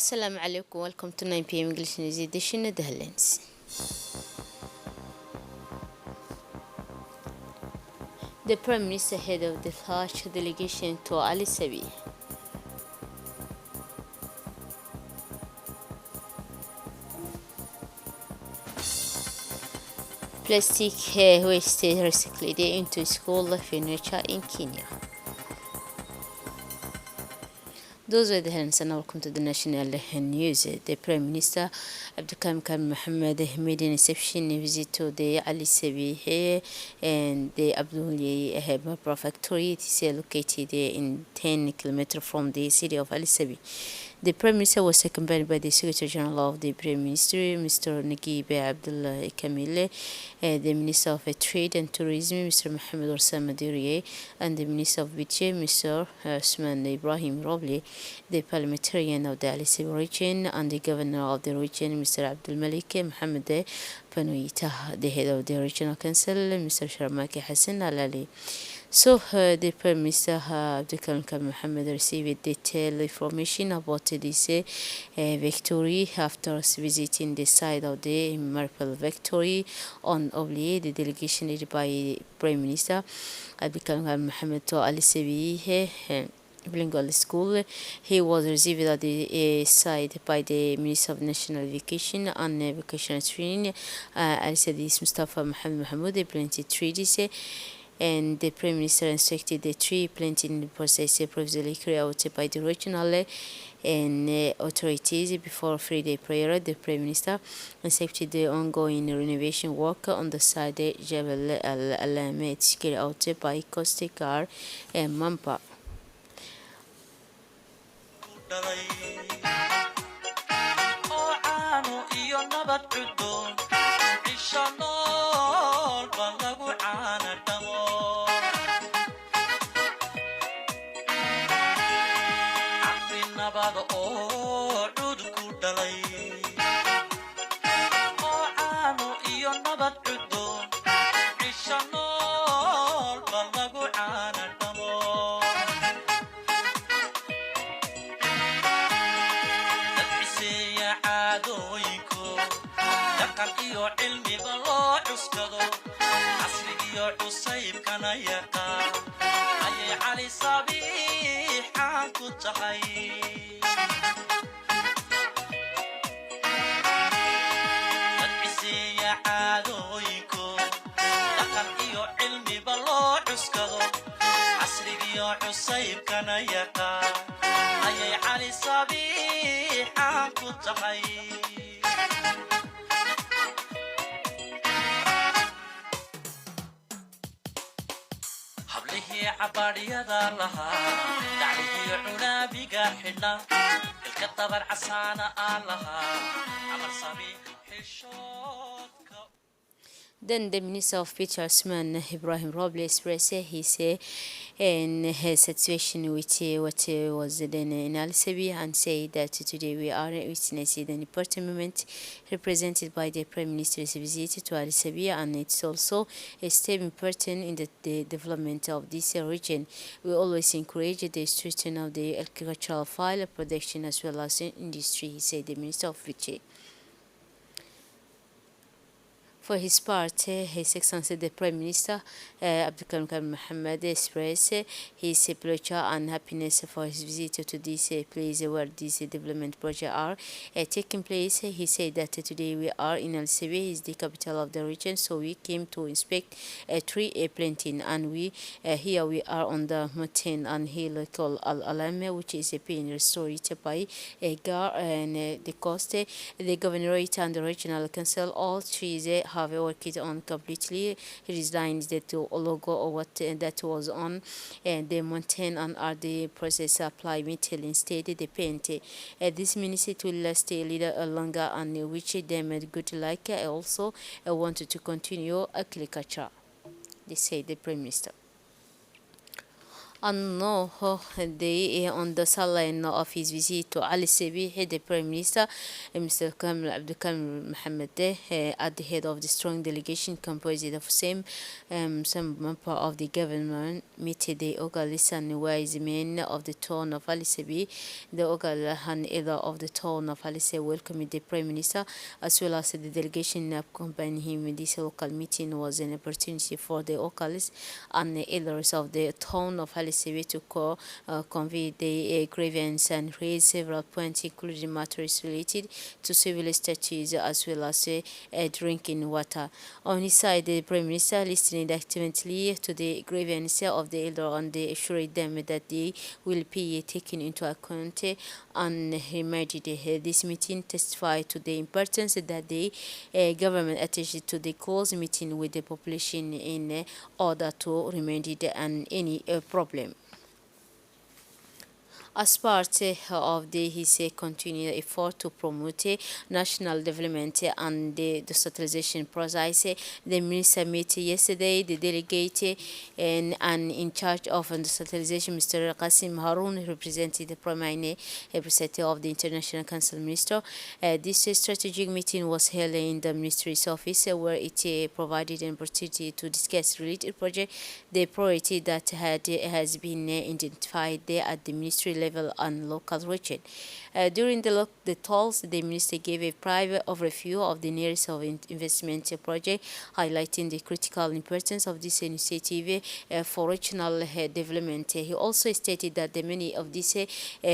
Assalamu alaikum. Welcome to 9 p.m. English News Edition of the Headlines. The Prime Minister head of the Hajj delegation to Ali Sabi. Plastic waste recycled into school furniture in Kenya. Those were the headlines, and welcome to the national news. The Prime Minister Abdulkarim Mohammed made an exceptional visit to the Ali Sabi and the Abdulli Hebra factory. It is located in 10 kilometers from the city of Ali Sabi. The Prime Minister was accompanied by the Secretary General of the Prime Minister, Mr. Nagib Abdullah Kamil, the Minister of Trade and Tourism, Mr. Mohamed Warsam Maduriye, and the Minister of Budget, Mr. Usman Ibrahim Roble, the parliamentarian of the Ali Sabi region, and the Governor of the region, Mr. Abdul Malik Mohamed Panoita, the head of the Regional Council, Mr. Sharmaki Hassan Alali. So the Prime Minister Abdulkarim Mohammed received detailed information about this victory after visiting the site of the Marple victory on Obli. The delegation led by Prime Minister Abdulkarim Mohammed to Ali Sabi Bilingual School. He was received at the site by the Minister of National Education and Vocational Training, Ali Sabi Mustafa Mohammed Mahmoud, the planted trees. And the Prime Minister instructed the tree planting process previously carried out by the regional and authorities before Friday prayer. The Prime Minister inspected the ongoing renovation work on the side Jebel Al-Alamet carried out by Coast Guard and Mampa. Then the Minister of Peter Usman Ibrahim Roble expressed his situation with what was then in Ali Sabi and said that today we are witnessing an important moment represented by the Prime Minister's visit to Ali Sabi, and it's also a step important in the development of this region. We always encourage the strengthening of the agricultural file production as well as industry, he said, the Minister of Budget. For his part, His Excellency the Prime Minister Abdulkarim Mohammed expressed his pleasure and happiness for his visit to this place where these development projects are taking place. He said that today we are in Al Sabi, is the capital of the region, so we came to inspect a tree planting, and here we are on the mountain and hill called Al Alame, which is being restored by GAR and the coast, the governorate and the regional council. All trees have worked on completely redesigned the logo or what that was on the mountain, and are the process apply metal instead the paint. This means it will last a little longer, and which them good like. I also wanted to continue agriculture, they say the Prime Minister. أنه on the sideline of his visit to Ali Sebihi, the Prime Minister, Mr. Kamil Abdulkamil Mohammed, at the head of the strong delegation composed of some member of the government, met the Ogalisan wise men of the town of Ali Sebi. The Ogalahan either of the town of Ali Sebi welcomed the Prime Minister as well as the delegation accompanying him. This local meeting was an opportunity for the Ogalis and the elders of the town of Ali Sebi to convey the grievance and raise several points, including matters related to civil statutes as well as drinking water. On his side, the Prime Minister listened actively to the grievance of the elder and assured them that they will be taken into account and remedied. This meeting testified to the importance that the government attached to the close meeting with the population in order to remedy any problem. As part of his continued effort to promote national development and the decentralization process, the minister met yesterday the delegate and in charge of decentralization, Mr. Qasim Haroun, represented the Prime Representative of the International Council Minister. This strategic meeting was held in the Ministry's office, where it provided an opportunity to discuss related projects, the priority that has been identified there at the ministry level and local region. During the talks, the minister gave a private overview of the nearest of investment project, highlighting the critical importance of this initiative for regional development. He also stated that many of these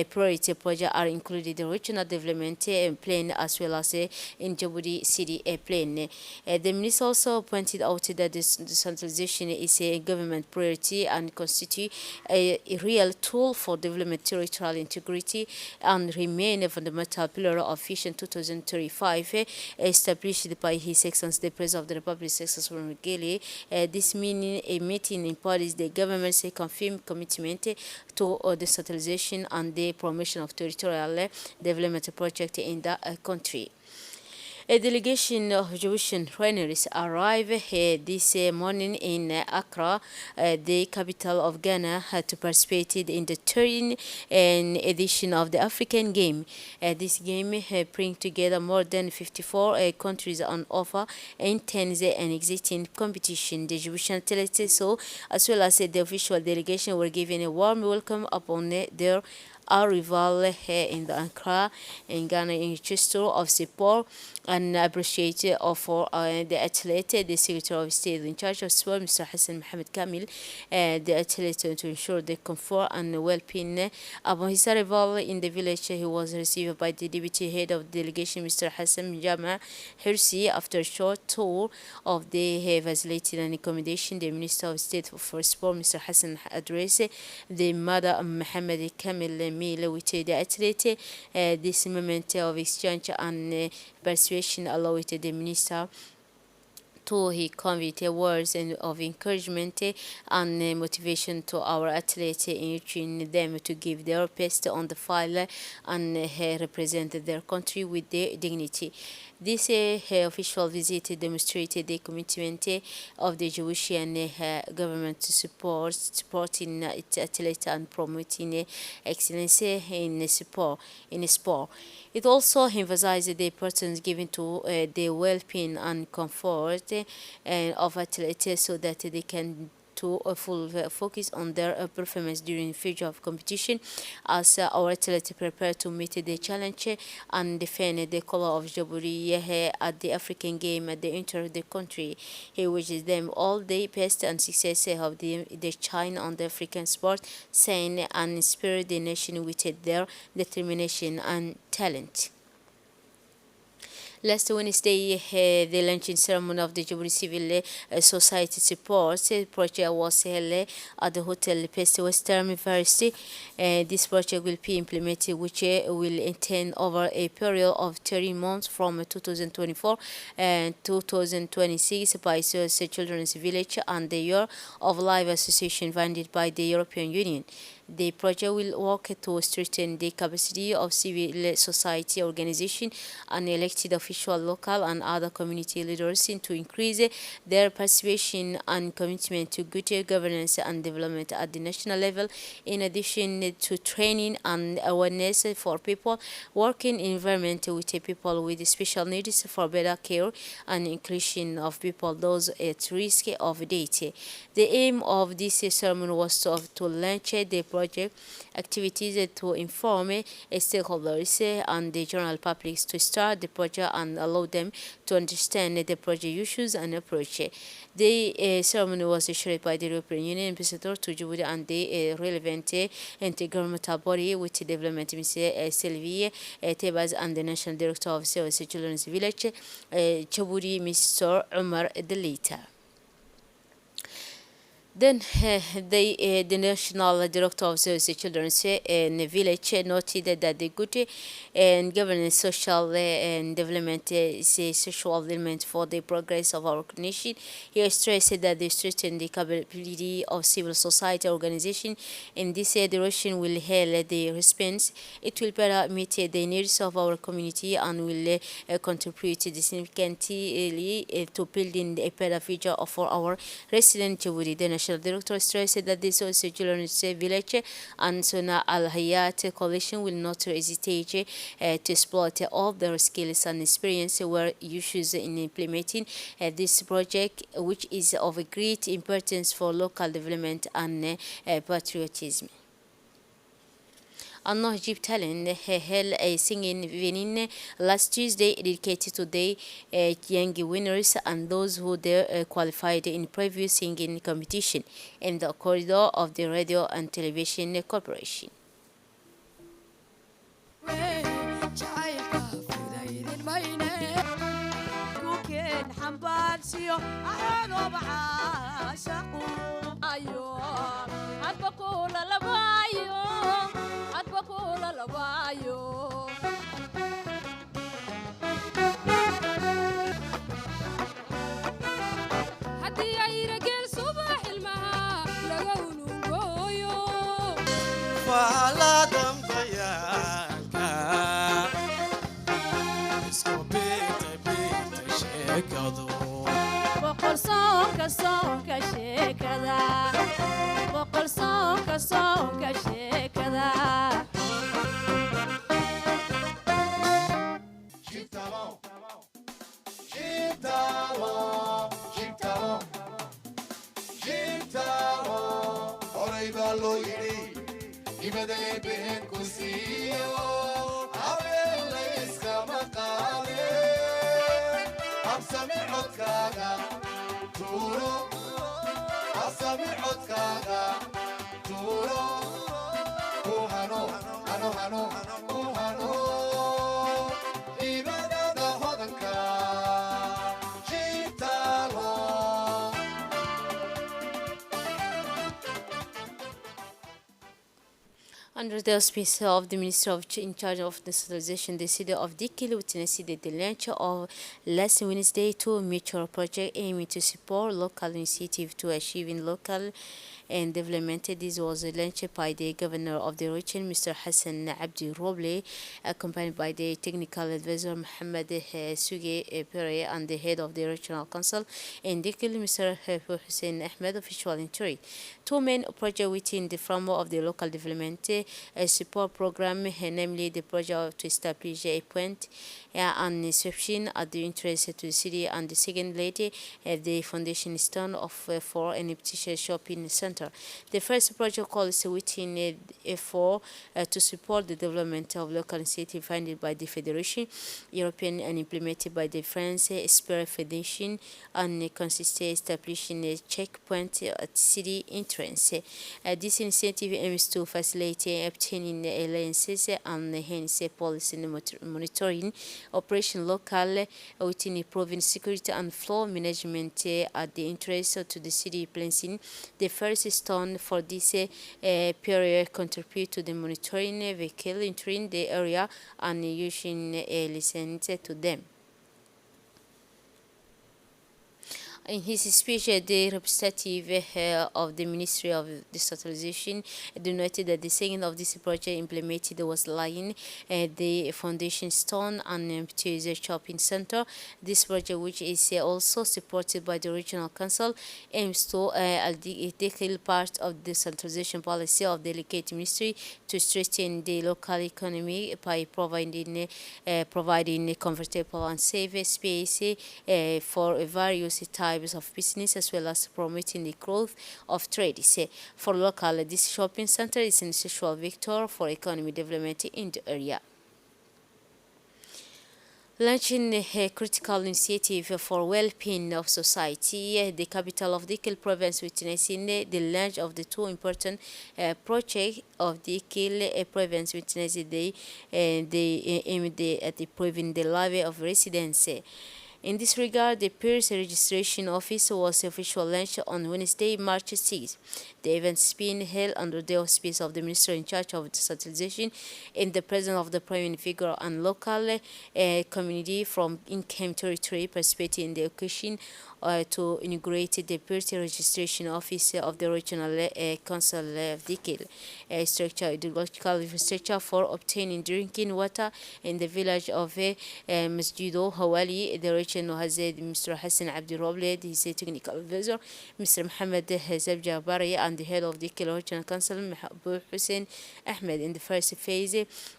priority projects are included in the regional development plan as well as in Djibouti city plan. The minister also pointed out that decentralization is a government priority and constitute a real tool for development territorial integrity and remain a fundamental pillar of Vision 2035 established by His Excellency the President of the Republic, Excellency Regeli. This meeting embodies the government's confirmed commitment to decentralization and the promotion of territorial development projects in the country. A delegation of Jewish trainers arrived this morning in Accra, the capital of Ghana, to participate in the third edition of the African Game. This game brings together more than 54 countries on offer in 10 and existing competition. The Jewish athletes, as well as the official delegation, were given a warm welcome upon their arrival here in the Accra in Ghana in gesture of support and appreciate for the athlete, the Secretary of State in charge of sport, Mr. Hassan Mohammed Kamil, the athlete to ensure the comfort and well-being. Upon his arrival in the village, he was received by the deputy head of the delegation, Mr. Hassan Jama Hirsi. After a short tour of the facility and accommodation, the Minister of State for Sport, Mr. Hassan, addressed the mother Mohammed Kamil meal with the athlete. This moment of exchange and persuasion allowed the minister he conveyed words of encouragement and motivation to our athletes, encouraging them to give their best on the field and represent their country with dignity. This official visit demonstrated the commitment of the Jewish government to supporting its athletes and promoting excellence in sport. It also emphasized the importance given to the well-being and comfort of athletes so that they can full focus on their performance during future of competition as our athletes prepare to meet the challenge and defend the color of Djibouti at the African game at the enter the country. He wishes them all the best and success of the shine on the African sport, saying and inspire the nation with their determination and talent. Last Wednesday, the launching ceremony of the Djibouti Civil Society Support project was held at the Hotel Pest Western University. This project will be implemented, which will intend over a period of 30 months from 2024 and 2026 by Children's Village and the Year of Life Association funded by the European Union. The project will work to strengthen the capacity of civil society organizations and elected officials, local and other community leaders to increase their participation and commitment to good governance and development at the national level, in addition to training and awareness for people working in environment with people with special needs for better care and inclusion of people those at risk of death. The aim of this ceremony was to launch the project activities to inform stakeholders and the general public to start the project and allow them to understand the project issues and approach. The ceremony was chaired by the European Union Ambassador to Djibouti and the relevant intergovernmental body with development Mr. Sylvie Tebas and the National Director of Service Children's Village, Djibouti, Mr. Omar Delita. Then the National Director of the Children's Village noted that the good and governance, social and development is a social element for the progress of our nation. He stressed that the strengthening the capability of civil society organization in this direction will help the response. It will better meet the needs of our community and will contribute significantly to building a better future for our resident Djibouti. The National Director stressed that the Social Children's Village and Suna Al Hayat Coalition will not hesitate to exploit all their skills and experience where issues in implementing this project, which is of great importance for local development and patriotism. Allah Egypt Talent held a singing evening last Tuesday dedicated to the young winners and those who qualified in previous singing competition in the corridor of the Radio and Television Corporation. Under the auspices of the Minister in charge of decentralization, the city of Dikili witnessed the launch of last Wednesday two mutual projects aiming to support local initiatives to achieving local and development. This was launched by the governor of the region, Mr. Hassan Abdi Roble, accompanied by the technical advisor Mohammed Suge Pere and the head of the regional council in Dikili, Mr. Hussein Ahmed, official in Turi. Two main projects within the framework of the local development support program, namely the project to establish a point and reception at the entrance to the city, and the second lady the foundation stone of for an Iptisha shopping center. The first project calls within for to support the development of local initiative funded by the Federation, European and implemented by the France Spirit Foundation, and consists establishing a checkpoint at city entrance. This initiative aims to facilitate obtaining alliances and hence policy monitoring operation local within improving security and flow management at the entrance to the city. Placing the first stone for this period contribute to the monitoring vehicle entering the area and using a license to them. In his speech, the representative of the Ministry of Decentralization noted that the second of this project implemented was laying the foundation stone on the shopping center. This project, which is also supported by the regional council, aims to declare part of the decentralization policy of the delicate ministry to strengthen the local economy by providing comfortable and safe space for various types of business, as well as promoting the growth of trade. For local, this shopping center is an essential vector for economic development in the area. Launching a critical initiative for well-being of society, the capital of Dikil province witnessing the launch of the two important projects of Dikil province witnessing the aimed at improving the life of residents. In this regard, the Peers Registration Office was officially launched on Wednesday, March 6. The event is being held under the auspice of the Minister in charge of decentralization in the presence of the prime figure and local community from income territory perspective in the occasion to inaugurate the Peers Registration Office of the Regional Council of Dikil, a ideological infrastructure for obtaining drinking water in the village of Masjido Hawali. The region has Mr. Hassan Abdi Robled, his technical advisor, Mr. Mohammed Zabja Bari, and the head of the Regional Council, Mahbub Hussein Ahmed. In the first phase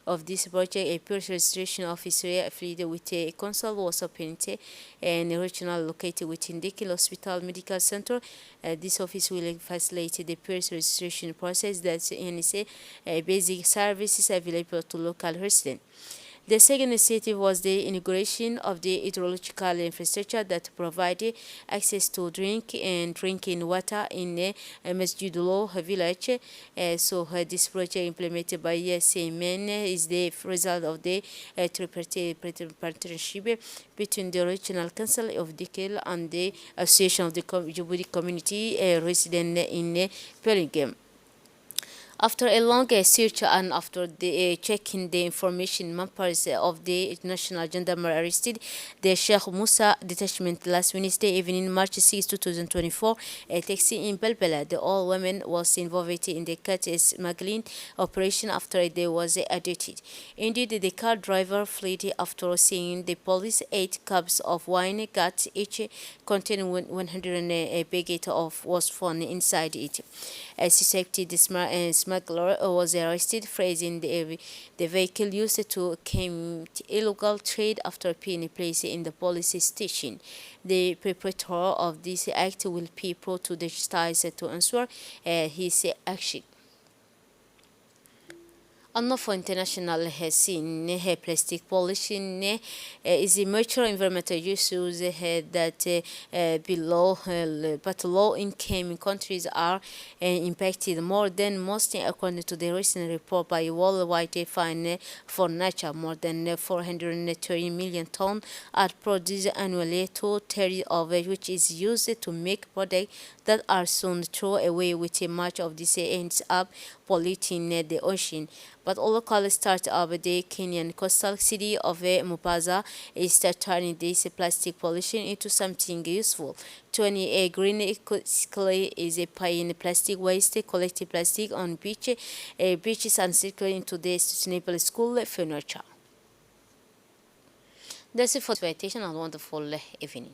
of this project, a Peers Registration Office affiliated with a council was opened and regional located within Dikil Hospital Medical Center. This office will facilitate the Peers registration process that NSA basic services available to local residents. The second initiative was the inauguration of the hydrological infrastructure that provided access to drinking water in Masjidullah village. This project implemented by CMN is the result of the tripartite partnership between the regional council of Dikil and the association of the Djibouti community resident in Bellingham. After a long search and after checking the information mappers of the National Gendarmerie arrested the Sheikh Musa detachment last Wednesday evening, March 6, 2024, a taxi in Belbela. The old woman was involved in the cat smuggling operation after they was arrested. Indeed, the car driver fled after seeing the police. 8 cups of wine, got each containing 100 packet of was found inside it. A suspected smuggler was arrested, phrasing the vehicle used to commit illegal trade after being placed in the police station. The perpetrator of this act will be brought to the justice to answer his action. Unlawful international has seen plastic pollution is a major environmental issue that but low-income countries are impacted more than most, according to the recent report by Worldwide Fund for Nature. More than 430 million tons are produced annually, 2/3 of which is used to make products that are soon thrown away, with much of this ends up polluting the ocean. But a local startup, the Kenyan coastal city of Mombasa, is turning this plastic pollution into something useful. 20 Green Ecologically is a pioneer plastic waste, collecting plastic on beaches and circling into the sustainable school furniture. That's it for the invitation and wonderful evening.